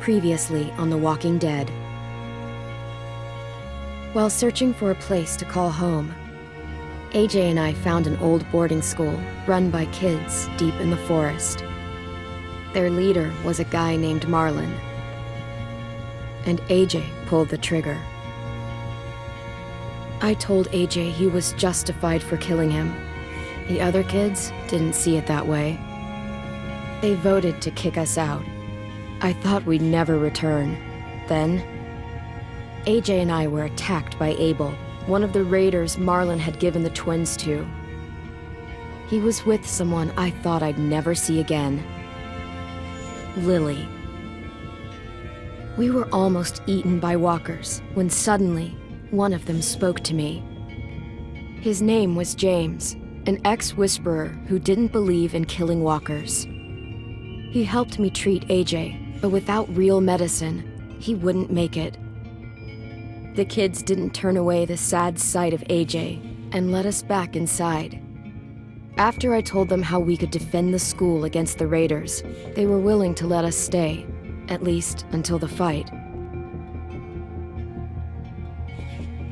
Previously on The Walking Dead. While searching for a place to call home, AJ and I found an old boarding school run by kids deep in the forest. Their leader was a guy named Marlon, and AJ pulled the trigger. I told AJ he was justified for killing him. The other kids didn't see it that way. They voted to kick us out. I thought we'd never return. Then, AJ and I were attacked by Abel, one of the raiders Marlon had given the twins to. He was with someone I thought I'd never see again. Lily. We were almost eaten by walkers when suddenly one of them spoke to me. His name was James, an ex-whisperer who didn't believe in killing walkers. He helped me treat AJ, but without real medicine, he wouldn't make it. The kids didn't turn away the sad sight of AJ and let us back inside. After I told them how we could defend the school against the raiders, they were willing to let us stay, at least until the fight.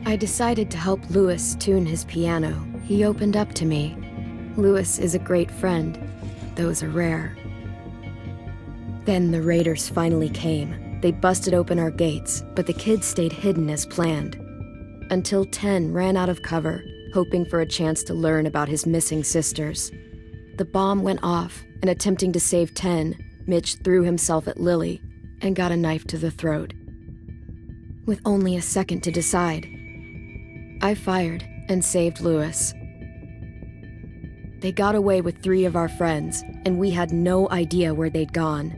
I decided to help Louis tune his piano. He opened up to me. Louis is a great friend. Those are rare. Then the raiders finally came. They busted open our gates, but the kids stayed hidden as planned. Until 10 ran out of cover, hoping for a chance to learn about his missing sisters. The bomb went off, and attempting to save 10, Mitch threw himself at Lily and got a knife to the throat. With only a second to decide, I fired and saved Louis. They got away with 3 of our friends, and we had no idea where they'd gone.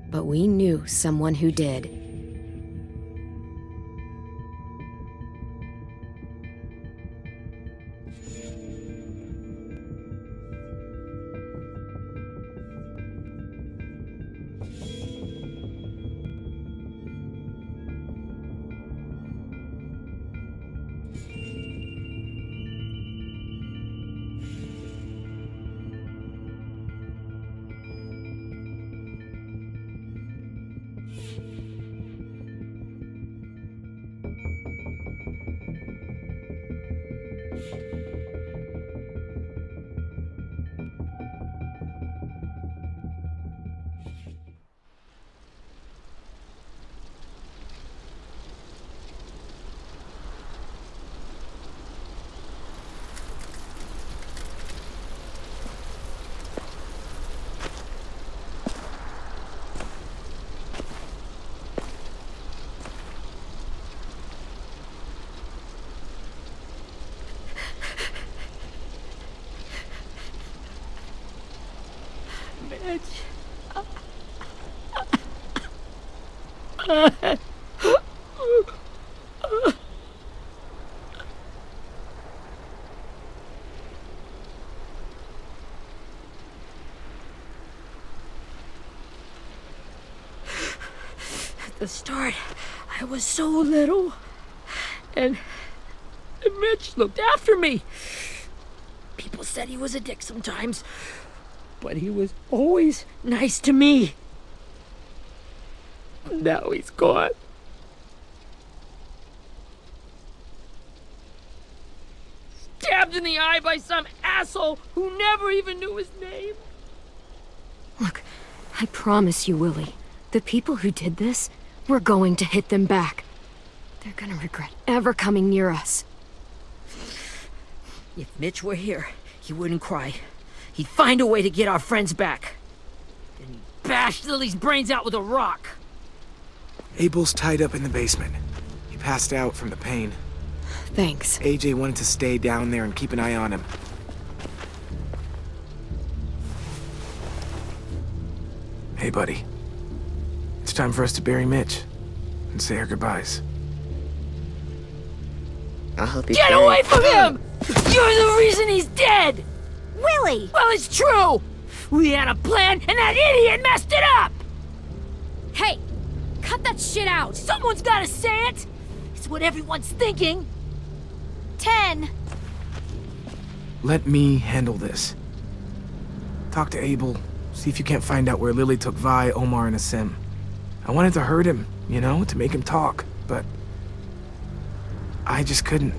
But we knew someone who did. At the start, I was so little, and Mitch looked after me. People said he was a dick sometimes, but he was always nice to me. Now he's gone. Stabbed in the eye by some asshole who never even knew his name. Look, I promise you, Willie, the people who did this, we're going to hit them back. They're gonna regret ever coming near us. If Mitch were here, he wouldn't cry. He'd find a way to get our friends back. Then he'd bash Lily's brains out with a rock. Abel's tied up in the basement. He passed out from the pain. Thanks. AJ wanted to stay down there and keep an eye on him. Hey, buddy. It's time for us to bury Mitch and say our goodbyes. I'll help you. Get away from him! You're the reason he's dead! Willie! Well, it's true! We had a plan, and that idiot messed it up! Hey! Cut that shit out! Someone's gotta say it! It's what everyone's thinking! 10! Let me handle this. Talk to Abel, See if you can't find out where Lily took Vi, Omar, and Asim. I wanted to hurt him, you know, to make him talk, but I just couldn't.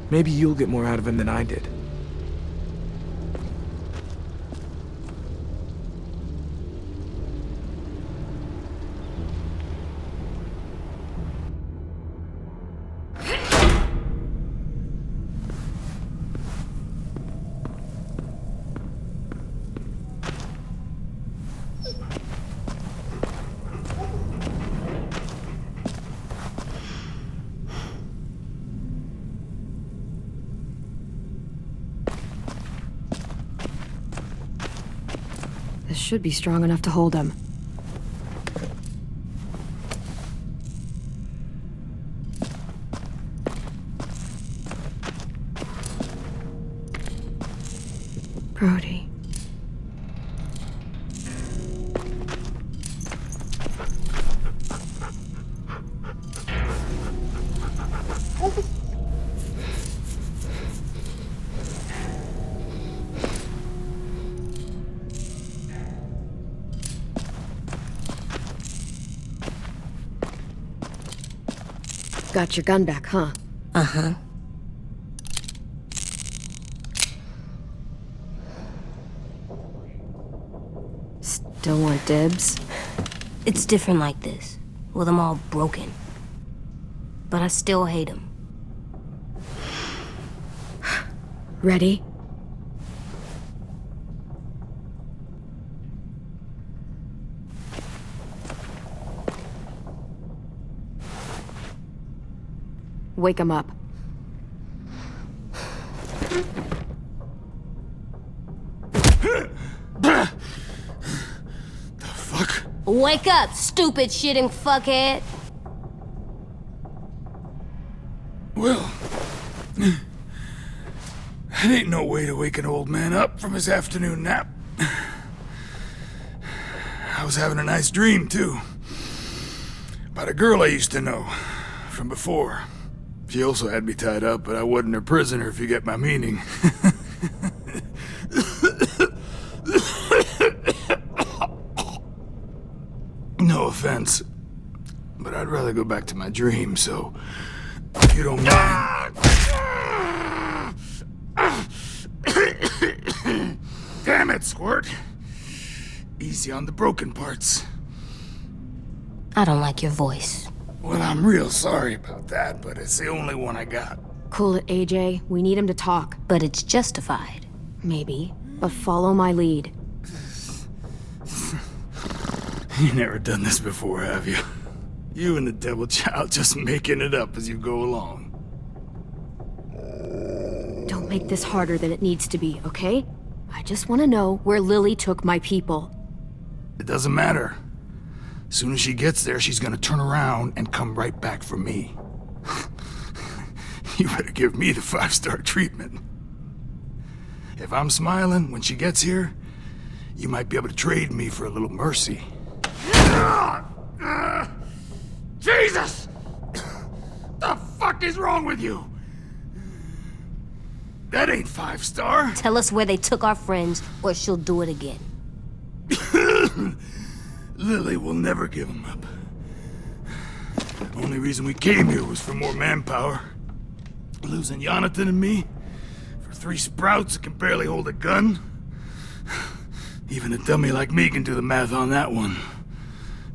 Maybe you'll get more out of him than I did. This should be strong enough to hold him. Brody. Got your gun back, huh? Uh-huh. Still want dibs? It's different like this, with them all broken. But I still hate him. Ready? Wake him up. The fuck? Wake up, stupid shitting fuckhead! Well, that ain't no way to wake an old man up from his afternoon nap. I was having a nice dream, too. About a girl I used to know from before. She also had me tied up, but I wasn't her prisoner, if you get my meaning. No offense, but I'd rather go back to my dream, so if you don't mind. Damn it, Squirt. Easy on the broken parts. I don't like your voice. Well, I'm real sorry about that, but it's the only one I got. Cool it, AJ. We need him to talk. But it's justified. Maybe. But follow my lead. You never done this before, have you? You and the devil child just making it up as you go along. Don't make this harder than it needs to be, okay? I just want to know where Lily took my people. It doesn't matter. As soon as she gets there, she's gonna turn around and come right back for me. You better give me the 5-star treatment. If I'm smiling when she gets here, you might be able to trade me for a little mercy. Jesus! The fuck is wrong with you? That ain't 5-star. Tell us where they took our friends, or she'll do it again. Lily will never give him up. Only reason we came here was for more manpower. Losing Jonathan and me for 3 sprouts that can barely hold a gun. Even a dummy like me can do the math on that one.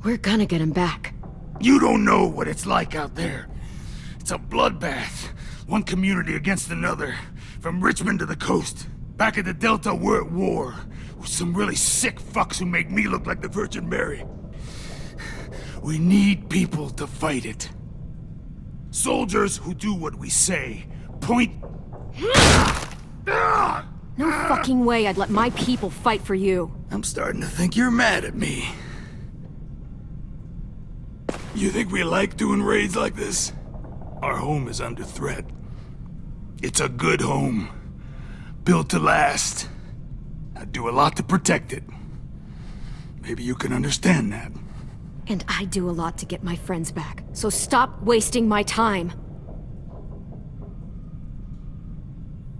We're gonna get him back. You don't know what it's like out there. It's a bloodbath. One community against another. From Richmond to the coast. Back at the Delta, we're at war. With some really sick fucks who make me look like the Virgin Mary. We need people to fight it. Soldiers who do what we say. Point... No fucking way I'd let my people fight for you. I'm starting to think you're mad at me. You think we like doing raids like this? Our home is under threat. It's a good home. Built to last. I do a lot to protect it. Maybe you can understand that. And I do a lot to get my friends back. So stop wasting my time.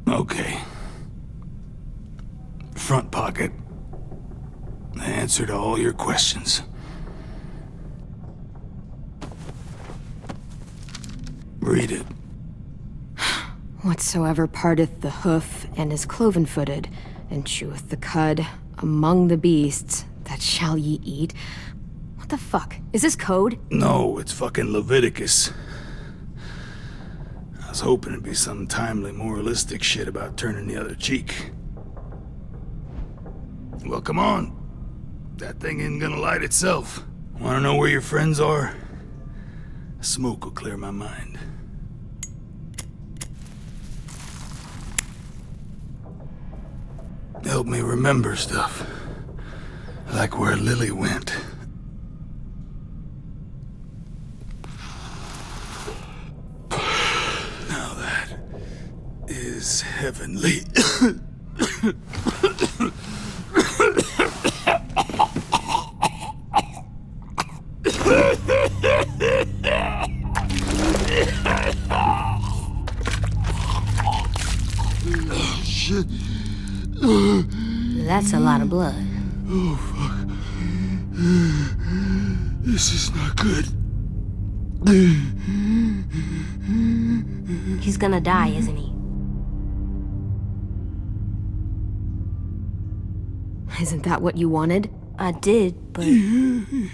Okay. Front pocket. answer to all your questions. Read it. Whatsoever parteth the hoof, and is cloven-footed, and cheweth the cud, among the beasts, that shall ye eat. What the fuck? Is this code? No, it's fucking Leviticus. I was hoping it'd be some timely moralistic shit about turning the other cheek. Well, come on. That thing ain't gonna light itself. Wanna know where your friends are? Smoke will clear my mind. Help me remember stuff. Like where Lily went. Now that is heavenly. Shit. That's a lot of blood. Oh, fuck. This is not good. He's gonna die, isn't he? Isn't that what you wanted? I did, but... You're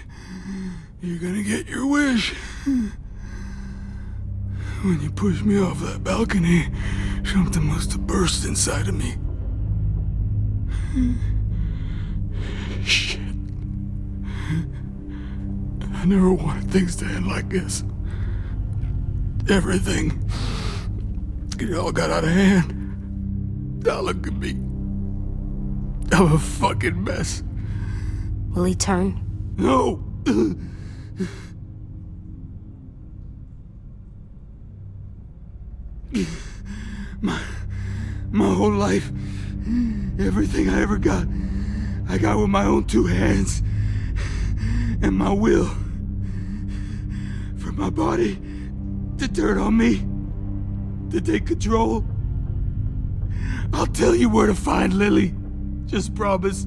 gonna get your wish. When you pushed me off that balcony, something must have burst inside of me. Shit. I never wanted things to end like this. Everything. It all got out of hand. Now look at me. I'm a fucking mess. Will he turn? No! My whole life, everything I ever got, I got with my own two hands. And my will. For my body to turn on me. To take control. I'll tell you where to find Lily. Just promise.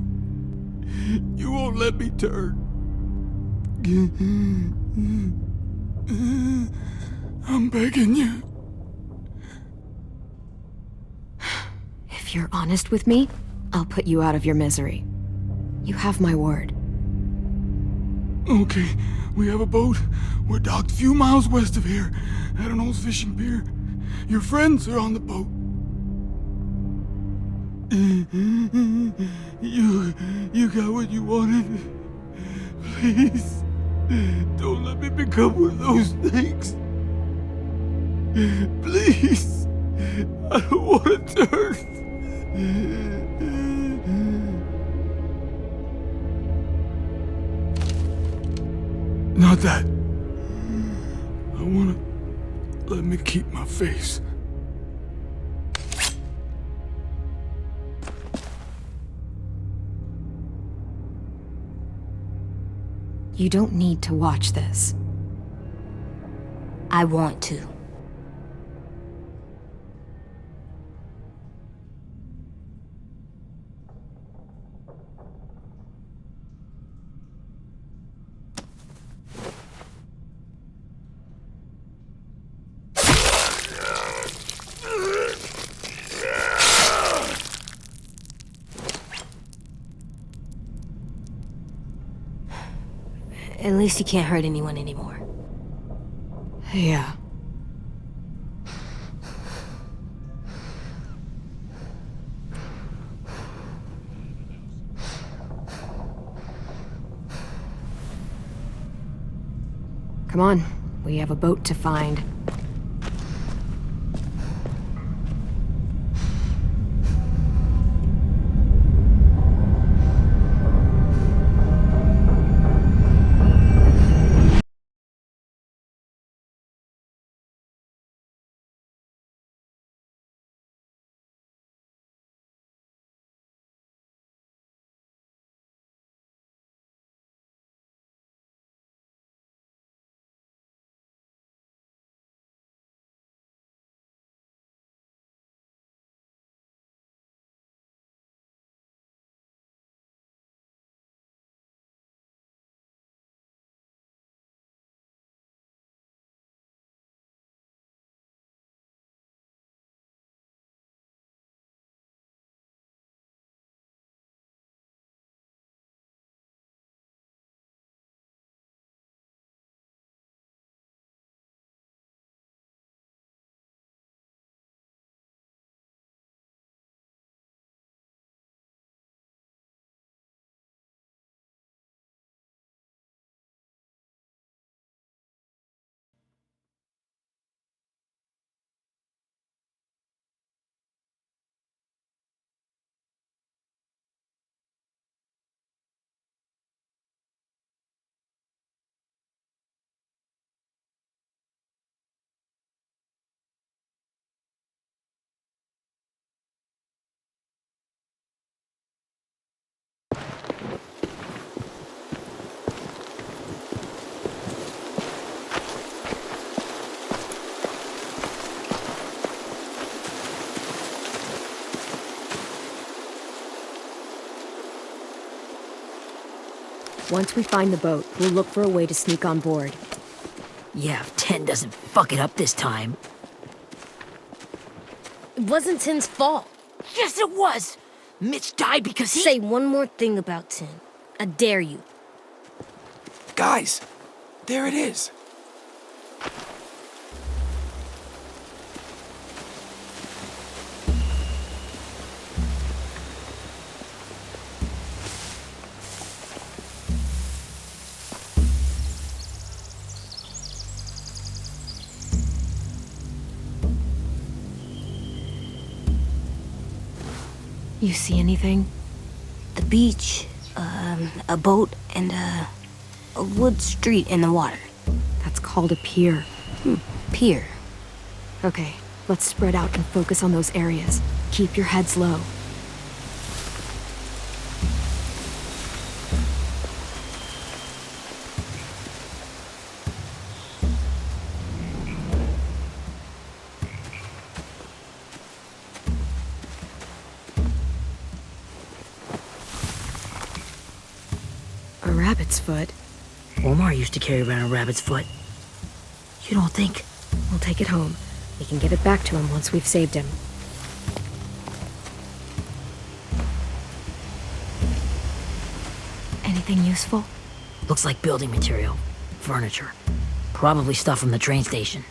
You won't let me turn. I'm begging you. If you're honest with me, I'll put you out of your misery. You have my word. Okay, we have a boat. We're docked a few miles west of here, at an old fishing pier. Your friends are on the boat. You got what you wanted. Please, don't let me become one of those things. Please, I don't want to turn. Not that. I wanna let me keep my face. You don't need to watch this. I want to. At least he can't hurt anyone anymore. Yeah. Come on, we have a boat to find. Once we find the boat, we'll look for a way to sneak on board. Yeah, if 10 doesn't fuck it up this time. It wasn't Tin's fault. Yes, it was! Mitch died because he... Say one more thing about Tin. I dare you. Guys, there it is. You see anything? The beach, a boat, and a wood street in the water. That's called a pier. Pier. Okay, let's spread out and focus on those areas. Keep your heads low. A rabbit's foot. Omar used to carry around a rabbit's foot. You don't think... We'll take it home. We can give it back to him once we've saved him. Anything useful? Looks like building material. Furniture. Probably stuff from the train station.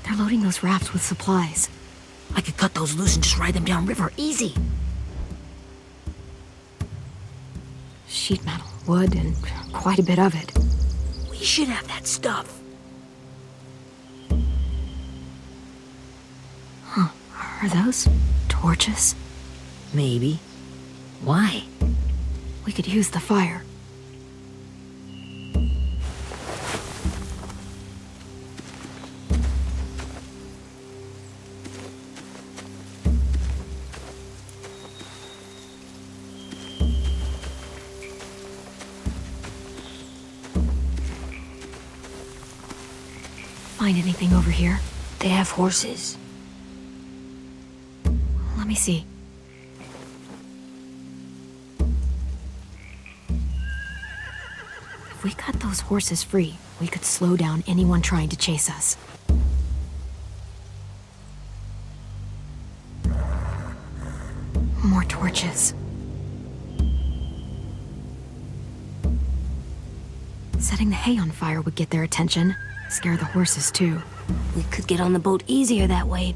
They're loading those rafts with supplies. I could cut those loose and just ride them downriver. Easy. Sheet metal, wood, and quite a bit of it. We should have that stuff. Huh. Are those torches? Maybe. Why? We could use the fire. Find anything over here? They have horses. Let me see. If we cut those horses free, we could slow down anyone trying to chase us. More torches. Setting the hay on fire would get their attention. Scare the horses, too. We could get on the boat easier that way.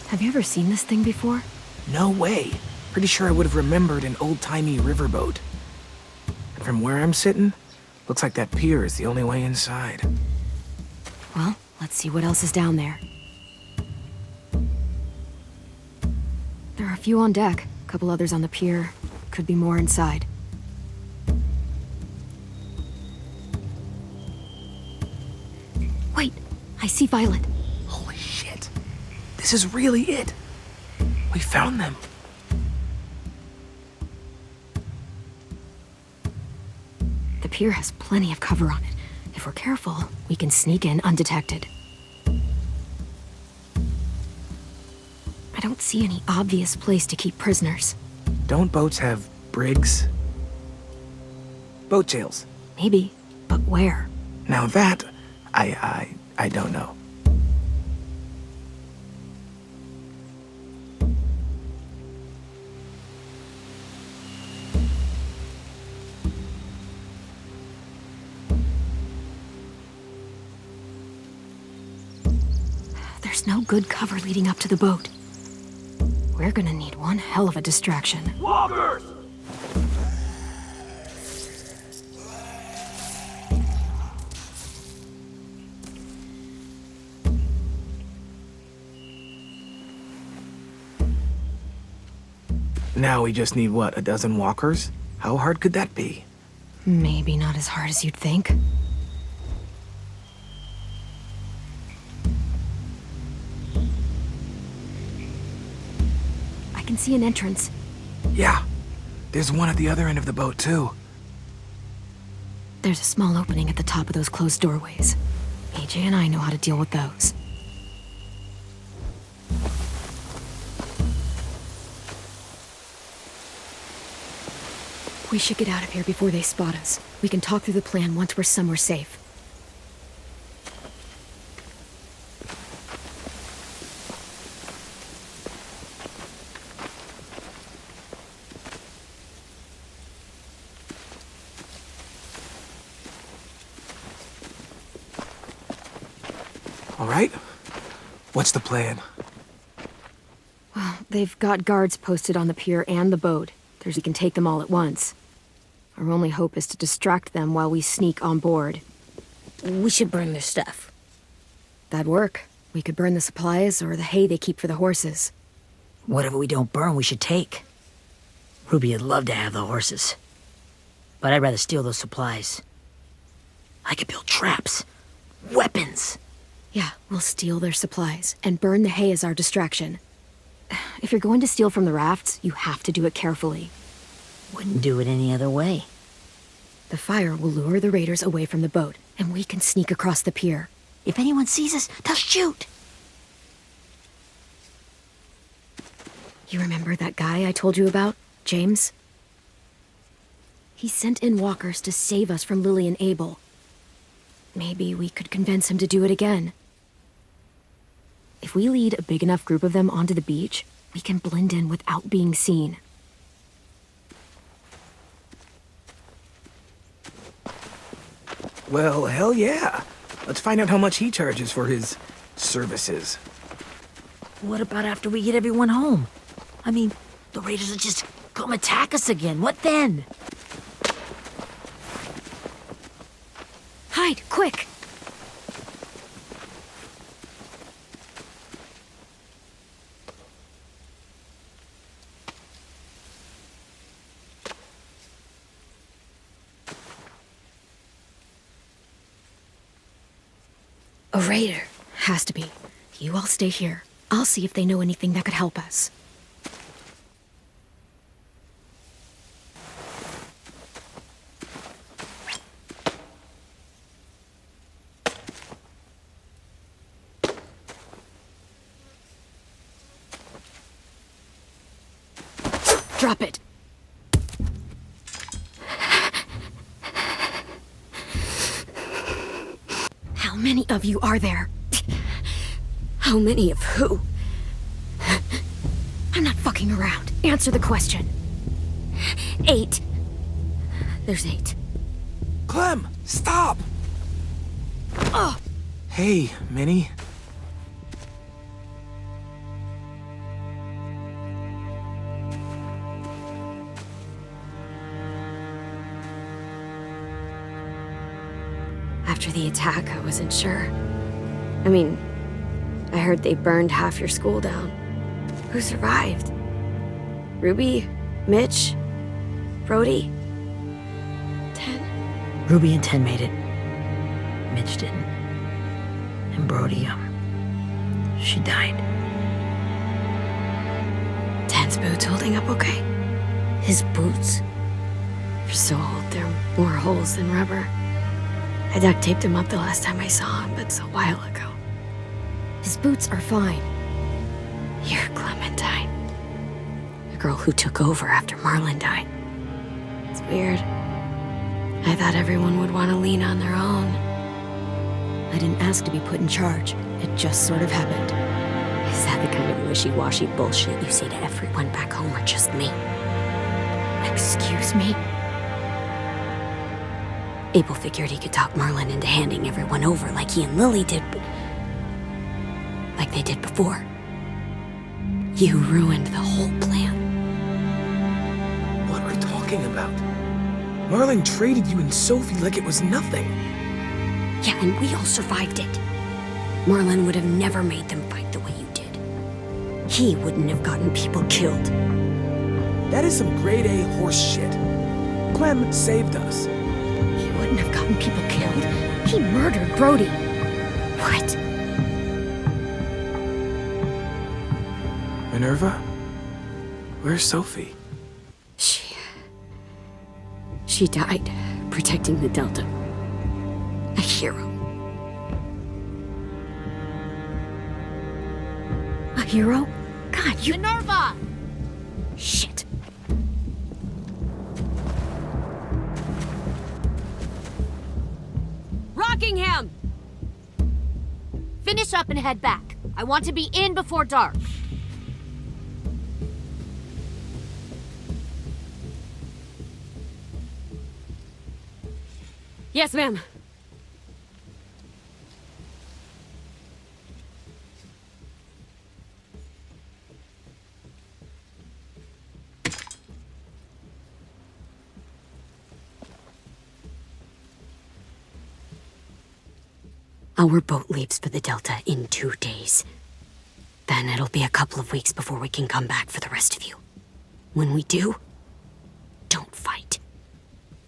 Have you ever seen this thing before? No way. Pretty sure I would have remembered an old-timey riverboat. And from where I'm sitting, looks like that pier is the only way inside. Well, let's see what else is down there. There are a few on deck, a couple others on the pier. Could be more inside. Wait, I see Violet. Holy shit. This is really it. We found them. The pier has plenty of cover on it. If we're careful, we can sneak in undetected. I don't see any obvious place to keep prisoners. Don't boats have brigs? Boat jails. Maybe, but where? Now that, I don't know. There's no good cover leading up to the boat. We're gonna need one hell of a distraction. Walkers! Now we just need, what, a dozen walkers? How hard could that be? Maybe not as hard as you'd think. I can see an entrance. Yeah, there's one at the other end of the boat, too. There's a small opening at the top of those closed doorways. AJ and I know how to deal with those. We should get out of here before they spot us. We can talk through the plan once we're somewhere safe. All right? What's the plan? Well, they've got guards posted on the pier and the boat. We can take them all at once. Our only hope is to distract them while we sneak on board. We should burn their stuff. That'd work. We could burn the supplies or the hay they keep for the horses. Whatever we don't burn, we should take. Ruby would love to have the horses. But I'd rather steal those supplies. I could build traps. Weapons. Yeah, we'll steal their supplies and burn the hay as our distraction. If you're going to steal from the rafts, you have to do it carefully. Wouldn't do it any other way. The fire will lure the raiders away from the boat, and we can sneak across the pier. If anyone sees us, they'll shoot. You remember that guy I told you about, James? He sent in walkers to save us from Lily and Abel. Maybe we could convince him to do it again. If we lead a big enough group of them onto the beach, we can blend in without being seen. Well, hell yeah. Let's find out how much he charges for his services. What about after we get everyone home? I mean, the raiders will just come attack us again. What then? Hide, quick! A raider. Has to be. You all stay here. I'll see if they know anything that could help us. Drop it. How many of you are there? How many of who? I'm not fucking around. Answer the question. 8. There's 8. Clem, stop! Oh! Hey, Minnie. After the attack, I wasn't sure. I mean, I heard they burned half your school down. Who survived? Ruby? Mitch? Brody? 10? Ruby and 10 made it. Mitch didn't. And Brody, she died. 10's boots holding up okay? His boots. They're so old, there are more holes than rubber. I duct taped him up the last time I saw him, but it's a while ago. His boots are fine. You're Clementine. The girl who took over after Marlon died. It's weird. I thought everyone would want to lean on their own. I didn't ask to be put in charge. It just sort of happened. Is that the kind of wishy-washy bullshit you say to everyone back home or just me? Excuse me? Abel figured he could talk Marlon into handing everyone over like he and Lily did, but like they did before. You ruined the whole plan. What are you talking about? Marlon traded you and Sophie like it was nothing. Yeah, and we all survived it. Marlon would have never made them fight the way you did. He wouldn't have gotten people killed. That is some grade A horse shit. Clem saved us. He wouldn't have gotten people killed. He murdered Brody. What? Minerva? Where's Sophie? She died protecting the Delta. A hero. A hero? God, you... Minerva! Shit. Rockingham! Finish up and head back. I want to be in before dark. Yes, ma'am. Our boat leaves for the Delta in 2 days. Then it'll be a couple of weeks before we can come back for the rest of you. When we do, don't fight.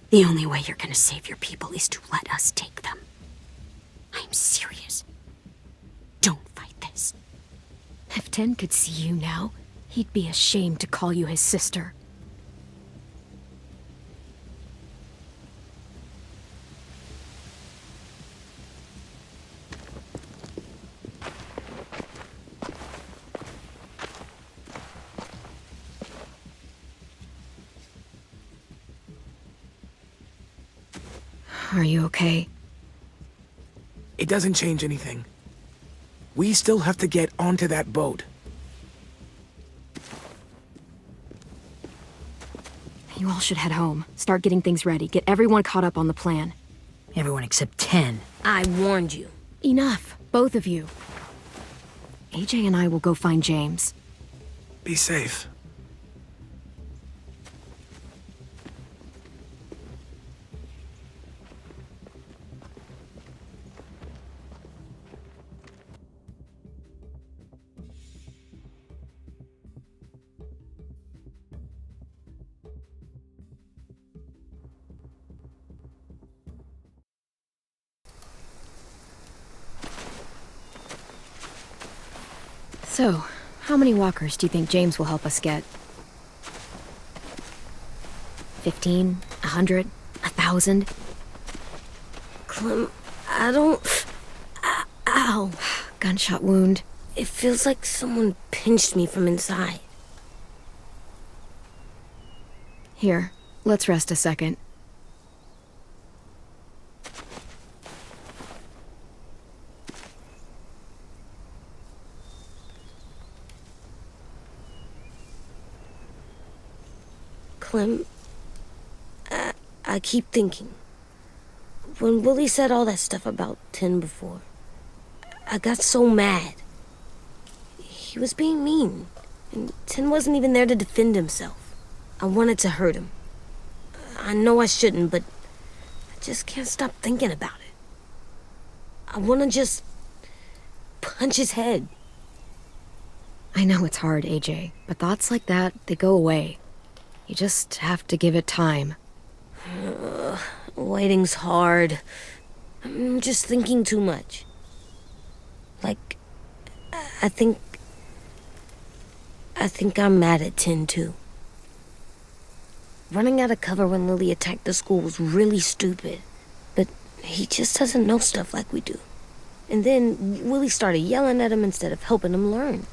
The only way you're gonna save your people is to let us take them. I'm serious. Don't fight this. If Ten could see you now, he'd be ashamed to call you his sister. Are you okay? It doesn't change anything. We still have to get onto that boat. You all should head home. Start getting things ready. Get everyone caught up on the plan. Everyone except 10. I warned you. Enough, both of you. AJ and I will go find James. Be safe. So, how many walkers do you think James will help us get? 15? 100? 1,000? Clem, I don't... Ow. Gunshot wound. It feels like someone pinched me from inside. Here, let's rest a second. Clem, I keep thinking. When Willie said all that stuff about 10 before, I got so mad. He was being mean, and 10 wasn't even there to defend himself. I wanted to hurt him. I know I shouldn't, but I just can't stop thinking about it. I want to just punch his head. I know it's hard, AJ, but thoughts like that, they go away. You just have to give it time. Waiting's hard. I'm just thinking too much. Like, I think I'm mad at 10 too. Running out of cover when Lily attacked the school was really stupid. But he just doesn't know stuff like we do. And then Willie started yelling at him instead of helping him learn.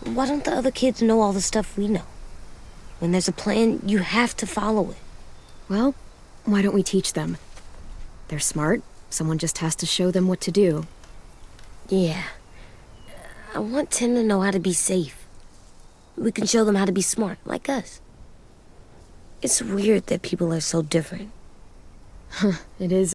Why don't the other kids know all the stuff we know? When there's a plan, you have to follow it. Well, why don't we teach them? They're smart. Someone just has to show them what to do. Yeah. I want 10 to know how to be safe. We can show them how to be smart, like us. It's weird that people are so different. It is